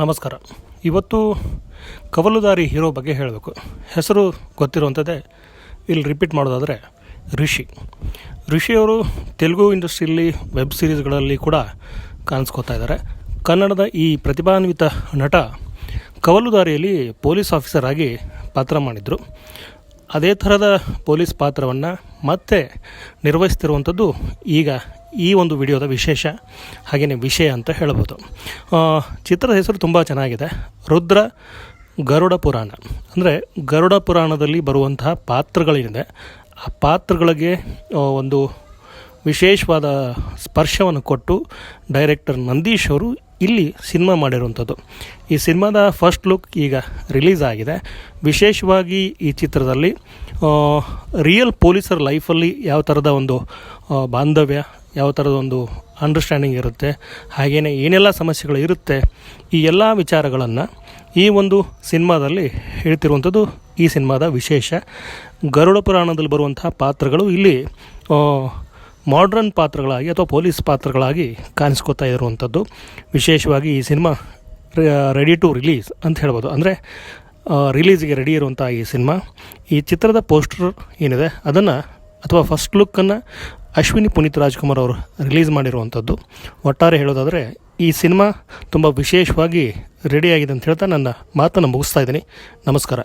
ನಮಸ್ಕಾರ. ಇವತ್ತು ಕವಲುದಾರಿ ಹೀರೋ ಬಗ್ಗೆ ಹೇಳಬೇಕು. ಹೆಸರು ಗೊತ್ತಿರುವಂಥದ್ದೇ. ಇಲ್ಲಿ ರಿಪೀಟ್ ಮಾಡೋದಾದರೆ ರಿಷಿಯವರು ತೆಲುಗು ಇಂಡಸ್ಟ್ರಿಯಲ್ಲಿ ವೆಬ್ ಸೀರೀಸ್ಗಳಲ್ಲಿ ಕೂಡ ಕಾಣಿಸ್ಕೋತಾ ಇದ್ದಾರೆ. ಕನ್ನಡದ ಈ ಪ್ರತಿಭಾನ್ವಿತ ನಟ ಕವಲುದಾರಿಯಲ್ಲಿ ಪೊಲೀಸ್ ಆಫೀಸರ್ ಆಗಿ ಪಾತ್ರ ಮಾಡಿದರು. ಅದೇ ಥರದ ಪೊಲೀಸ್ ಪಾತ್ರವನ್ನು ಮತ್ತೆ ನಿರ್ವಹಿಸ್ತಿರುವಂಥದ್ದು ಈಗ ಈ ಒಂದು ವಿಡಿಯೋದ ವಿಶೇಷ, ಹಾಗೆಯೇ ವಿಷಯ ಅಂತ ಹೇಳ್ಬೋದು. ಚಿತ್ರದ ಹೆಸರು ತುಂಬ ಚೆನ್ನಾಗಿದೆ, ರುದ್ರ ಗರುಡ ಪುರಾಣ. ಅಂದರೆ ಗರುಡ ಪುರಾಣದಲ್ಲಿ ಬರುವಂತಹ ಪಾತ್ರಗಳೇನಿದೆ ಆ ಪಾತ್ರಗಳಿಗೆ ಒಂದು ವಿಶೇಷವಾದ ಸ್ಪರ್ಶವನ್ನು ಕೊಟ್ಟು ಡೈರೆಕ್ಟರ್ ನಂದೀಶ್ ಅವರು ಇಲ್ಲಿ ಸಿನಿಮಾ ಮಾಡಿರುವಂಥದ್ದು. ಈ ಸಿನಿಮಾದ ಫಸ್ಟ್ ಲುಕ್ ಈಗ ರಿಲೀಸ್ ಆಗಿದೆ. ವಿಶೇಷವಾಗಿ ಈ ಚಿತ್ರದಲ್ಲಿ ರಿಯಲ್ ಪೊಲೀಸರ ಲೈಫಲ್ಲಿ ಯಾವ ಥರದ ಒಂದು ಬಾಂಧವ್ಯ, ಯಾವ ಥರದ ಒಂದು ಅಂಡರ್ಸ್ಟ್ಯಾಂಡಿಂಗ್ ಇರುತ್ತೆ, ಹಾಗೆಯೇ ಏನೆಲ್ಲ ಸಮಸ್ಯೆಗಳು ಇರುತ್ತೆ, ಈ ಎಲ್ಲ ವಿಚಾರಗಳನ್ನು ಈ ಒಂದು ಸಿನಿಮಾದಲ್ಲಿ ಹೇಳ್ತಿರುವಂಥದ್ದು ಈ ಸಿನಿಮಾದ ವಿಶೇಷ. ಗರುಡ ಪುರಾಣದಲ್ಲಿ ಬರುವಂತಹ ಪಾತ್ರಗಳು ಇಲ್ಲಿ ಮಾಡ್ರನ್ ಪಾತ್ರಗಳಾಗಿ ಅಥವಾ ಪೊಲೀಸ್ ಪಾತ್ರಗಳಾಗಿ ಕಾಣಿಸ್ಕೋತಾ ಇರುವಂಥದ್ದು. ವಿಶೇಷವಾಗಿ ಈ ಸಿನಿಮಾ ರೆಡಿ ಟು ರಿಲೀಸ್ ಅಂತ ಹೇಳ್ಬೋದು. ಅಂದರೆ ರಿಲೀಸ್ಗೆ ರೆಡಿ ಇರುವಂಥ ಈ ಸಿನಿಮಾ, ಈ ಚಿತ್ರದ ಪೋಸ್ಟರ್ ಏನಿದೆ ಅದನ್ನು ಅಥವಾ ಫಸ್ಟ್ ಲುಕ್ಕನ್ನು ಅಶ್ವಿನಿ ಪುನೀತ್ ರಾಜ್ಕುಮಾರ್ ಅವರು ರಿಲೀಸ್ ಮಾಡಿರುವಂಥದ್ದು. ಒಟ್ಟಾರೆ ಹೇಳೋದಾದರೆ ಈ ಸಿನಿಮಾ ತುಂಬ ವಿಶೇಷವಾಗಿ ರೆಡಿಯಾಗಿದೆ ಅಂತ ಹೇಳ್ತಾ ನನ್ನ ಮಾತನ್ನು ಮುಗಿಸ್ತಾ ಇದ್ದೀನಿ. ನಮಸ್ಕಾರ.